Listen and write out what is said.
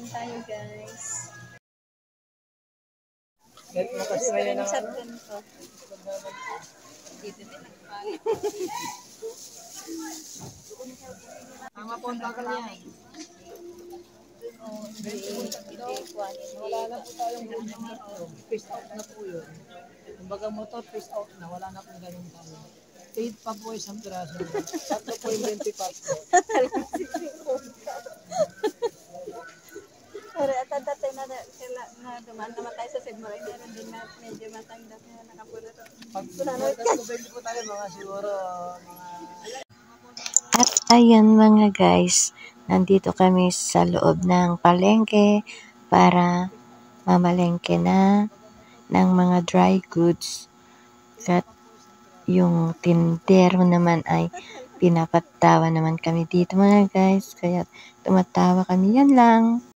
Kain tayo, guys. Screenshot din ko. Dito din nagpangit. Tama po ang tagal yan. Wala na po tayong Face out na po yun. Kumbaga motor, face out na. Wala na po ganun tayo. 8 pa po isang piraso. 4.20 pa po. Pero at dati na sila na dumaan naman tayo sa Sigmar, meron din na medyo matanggap na nakapulot. Pag nagkakabili po tayo mga siguro mga... At ayan mga guys, nandito kami sa loob ng palengke para mamalengke na ng mga dry goods. At yung tindero naman ay pinapatawa naman kami dito mga guys, kaya tumatawa kami, yan lang.